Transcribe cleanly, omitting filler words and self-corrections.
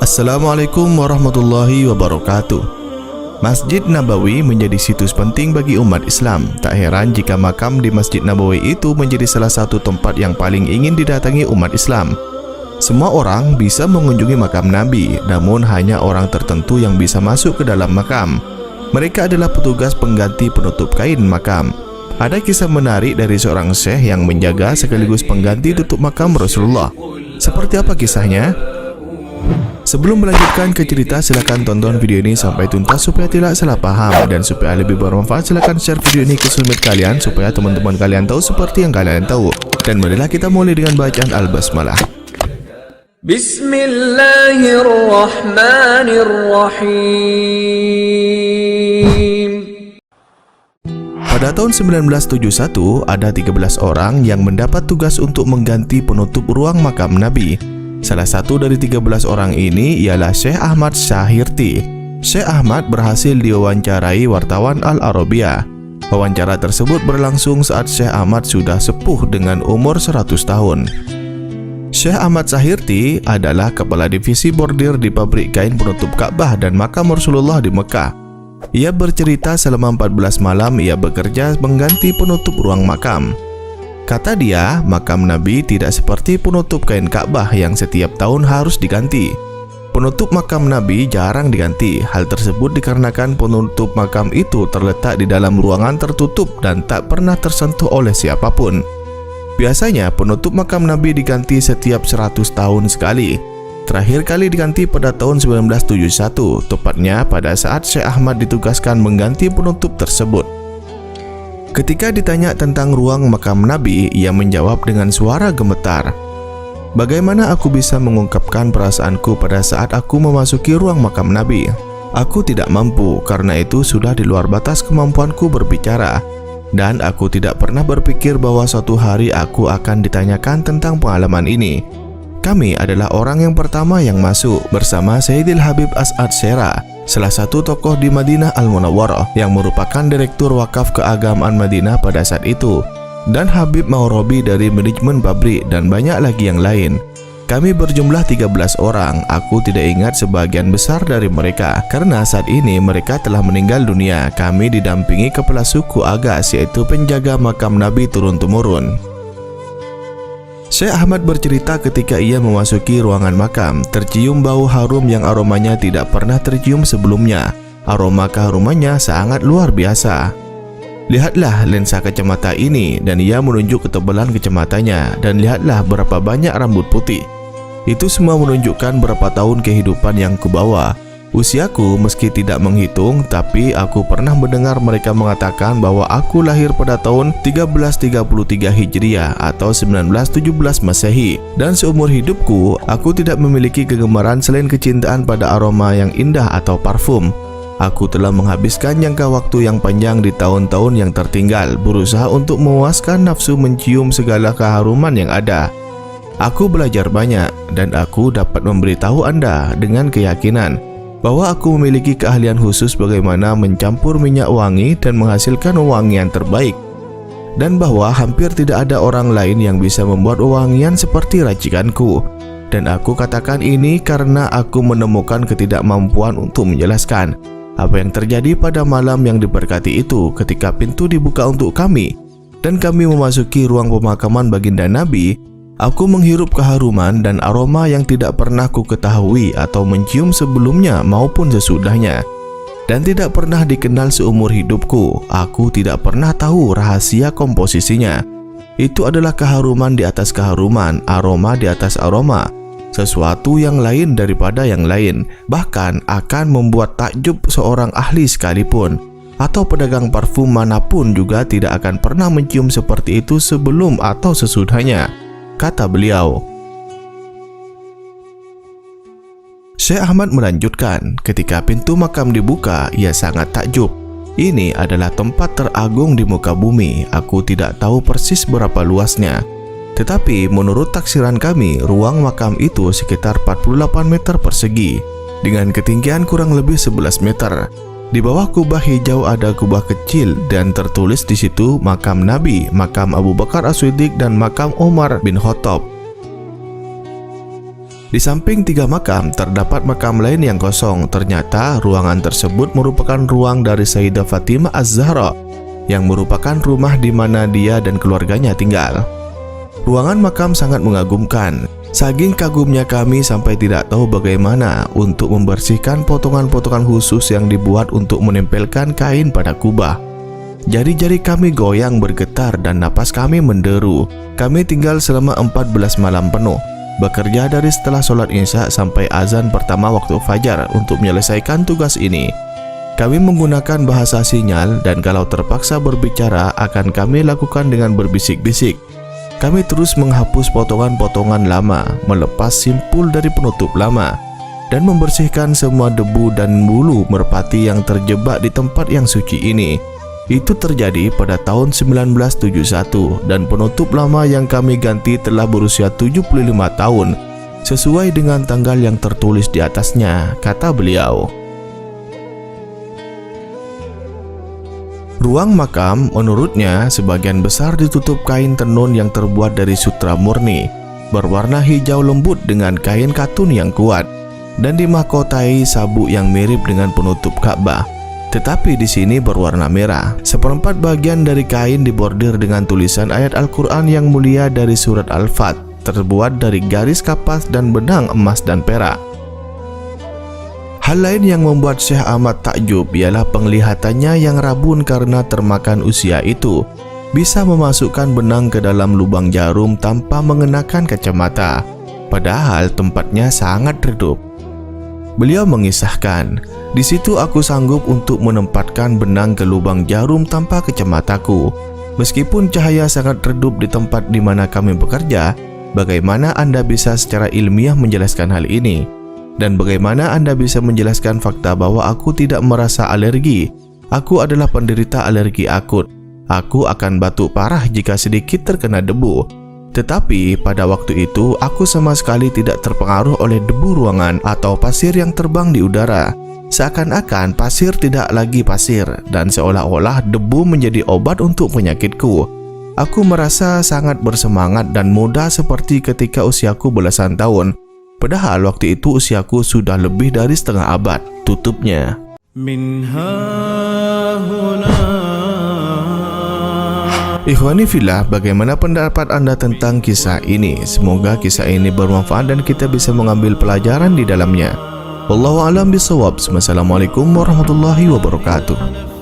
Assalamualaikum warahmatullahi wabarakatuh. Masjid Nabawi menjadi situs penting bagi umat Islam. Tak heran jika makam di Masjid Nabawi itu menjadi salah satu tempat yang paling ingin didatangi umat Islam. Semua orang bisa mengunjungi makam Nabi, namun hanya orang tertentu yang bisa masuk ke dalam makam. Mereka adalah petugas pengganti penutup kain makam. Ada kisah menarik dari seorang syekh yang menjaga sekaligus pengganti tutup makam Rasulullah. Seperti apa kisahnya? Sebelum melanjutkan ke cerita, silakan tonton video ini sampai tuntas supaya tidak salah paham, dan supaya lebih bermanfaat silakan share video ini ke sosmed kalian supaya teman-teman kalian tahu seperti yang kalian tahu. Dan marilah kita mulai dengan bacaan Al-Basmalah. Bismillahirrahmanirrahim. Pada tahun 1971 ada 13 orang yang mendapat tugas untuk mengganti penutup ruang makam Nabi. Salah satu dari 13 orang ini ialah Syekh Ahmad Syahirti. Syekh Ahmad berhasil diwawancarai wartawan Al-Arabiyah. Wawancara tersebut berlangsung saat Syekh Ahmad sudah sepuh dengan umur 100 tahun. Syekh Ahmad Syahirti adalah kepala divisi bordir di pabrik kain penutup Ka'bah dan makam Rasulullah di Mekah. Ia bercerita selama 14 malam ia bekerja mengganti penutup ruang makam. Kata dia, makam Nabi tidak seperti penutup kain Ka'bah yang setiap tahun harus diganti. Penutup makam Nabi jarang diganti. Hal tersebut dikarenakan penutup makam itu terletak di dalam ruangan tertutup dan tak pernah tersentuh oleh siapapun. Biasanya penutup makam Nabi diganti setiap 100 tahun sekali. Terakhir kali diganti pada tahun 1971, tepatnya pada saat Syekh Ahmad ditugaskan mengganti penutup tersebut. Ketika ditanya tentang ruang makam Nabi, ia menjawab dengan suara gemetar. Bagaimana aku bisa mengungkapkan perasaanku pada saat aku memasuki ruang makam Nabi? Aku tidak mampu, karena itu sudah di luar batas kemampuanku berbicara. Dan aku tidak pernah berpikir bahwa suatu hari aku akan ditanyakan tentang pengalaman ini. Kami adalah orang yang pertama yang masuk bersama Sayyidil Habib As'ad Syera, salah satu tokoh di Madinah Al-Munawwarah yang merupakan direktur wakaf keagamaan Madinah pada saat itu, dan Habib Maghrabi dari manajemen pabrik, dan banyak lagi yang lain. Kami berjumlah 13 orang. Aku tidak ingat sebagian besar dari mereka karena saat ini mereka telah meninggal dunia. Kami didampingi kepala suku Agas, yaitu penjaga makam Nabi turun-temurun. Syekh Ahmad bercerita ketika ia memasuki ruangan makam, tercium bau harum yang aromanya tidak pernah tercium sebelumnya. Aroma keharumannya sangat luar biasa. Lihatlah lensa kacamata ini, dan ia menunjuk ketebalan kacamatanya, dan lihatlah berapa banyak rambut putih. Itu semua menunjukkan berapa tahun kehidupan yang kubawa. Usiaku meski tidak menghitung, tapi aku pernah mendengar mereka mengatakan bahwa aku lahir pada tahun 1333 Hijriah atau 1917 Masehi. Dan seumur hidupku, aku tidak memiliki kegemaran selain kecintaan pada aroma yang indah atau parfum. Aku telah menghabiskan jangka waktu yang panjang di tahun-tahun yang tertinggal, berusaha untuk memuaskan nafsu mencium segala keharuman yang ada. Aku belajar banyak, dan aku dapat memberitahu Anda dengan keyakinan bahwa aku memiliki keahlian khusus bagaimana mencampur minyak wangi dan menghasilkan wangian terbaik, dan bahwa hampir tidak ada orang lain yang bisa membuat wangian seperti racikanku. Dan aku katakan ini karena aku menemukan ketidakmampuan untuk menjelaskan apa yang terjadi pada malam yang diberkati itu ketika pintu dibuka untuk kami dan kami memasuki ruang pemakaman baginda Nabi. Aku menghirup keharuman dan aroma yang tidak pernah ku ketahui atau mencium sebelumnya maupun sesudahnya, dan tidak pernah dikenal seumur hidupku. Aku tidak pernah tahu rahasia komposisinya. Itu adalah keharuman di atas keharuman, aroma di atas aroma, sesuatu yang lain daripada yang lain, bahkan akan membuat takjub seorang ahli sekalipun, atau pedagang parfum manapun juga tidak akan pernah mencium seperti itu sebelum atau sesudahnya, kata beliau. Syekh Ahmad melanjutkan, ketika pintu makam dibuka, ia sangat takjub. Ini adalah tempat teragung di muka bumi. Aku tidak tahu persis berapa luasnya, tetapi menurut taksiran kami, ruang makam itu sekitar 48 meter persegi dengan ketinggian kurang lebih 11 meter. Di bawah kubah hijau ada kubah kecil dan tertulis di situ makam Nabi, makam Abu Bakar As-Siddiq dan makam Umar bin Khattab. Di samping 3 makam terdapat makam lain yang kosong. Ternyata ruangan tersebut merupakan ruang dari Sayyidah Fatimah Az-Zahra yang merupakan rumah di mana dia dan keluarganya tinggal. Ruangan makam sangat mengagumkan. Saking kagumnya kami sampai tidak tahu bagaimana untuk membersihkan potongan-potongan khusus yang dibuat untuk menempelkan kain pada kubah. Jari-jari kami goyang bergetar dan napas kami menderu. Kami tinggal selama 14 malam penuh, bekerja dari setelah sholat Isya sampai azan pertama waktu fajar untuk menyelesaikan tugas ini. Kami menggunakan bahasa sinyal dan kalau terpaksa berbicara akan kami lakukan dengan berbisik-bisik. Kami terus menghapus potongan-potongan lama, melepas simpul dari penutup lama, dan membersihkan semua debu dan bulu merpati yang terjebak di tempat yang suci ini. Itu terjadi pada tahun 1971 dan penutup lama yang kami ganti telah berusia 75 tahun, sesuai dengan tanggal yang tertulis di atasnya, kata beliau. Ruang makam menurutnya sebagian besar ditutup kain tenun yang terbuat dari sutra murni, berwarna hijau lembut dengan kain katun yang kuat, dan dimahkotai sabuk yang mirip dengan penutup Ka'bah. Tetapi di sini berwarna merah. Seperempat bagian dari kain dibordir dengan tulisan ayat Al-Quran yang mulia dari surat Al-Fat, terbuat dari garis kapas dan benang emas dan perak. Hal lain yang membuat Syekh Ahmad takjub ialah penglihatannya yang rabun karena termakan usia itu. Bisa memasukkan benang ke dalam lubang jarum tanpa mengenakan kacamata, padahal tempatnya sangat redup. Beliau mengisahkan, "Di situ aku sanggup untuk menempatkan benang ke lubang jarum tanpa kacamataku. Meskipun cahaya sangat redup di tempat di mana kami bekerja, bagaimana Anda bisa secara ilmiah menjelaskan hal ini? Dan bagaimana Anda bisa menjelaskan fakta bahwa aku tidak merasa alergi? Aku adalah penderita alergi akut. Aku akan batuk parah jika sedikit terkena debu. Tetapi pada waktu itu aku sama sekali tidak terpengaruh oleh debu ruangan atau pasir yang terbang di udara. Seakan-akan pasir tidak lagi pasir dan seolah-olah debu menjadi obat untuk penyakitku. Aku merasa sangat bersemangat dan muda seperti ketika usiaku belasan tahun. Padahal waktu itu usiaku sudah lebih dari setengah abad," tutupnya. Ikhwani fillah, bagaimana pendapat Anda tentang kisah ini? Semoga kisah ini bermanfaat dan kita bisa mengambil pelajaran di dalamnya. Wallahu a'lam bishawab. Wassalamualaikum warahmatullahi wabarakatuh.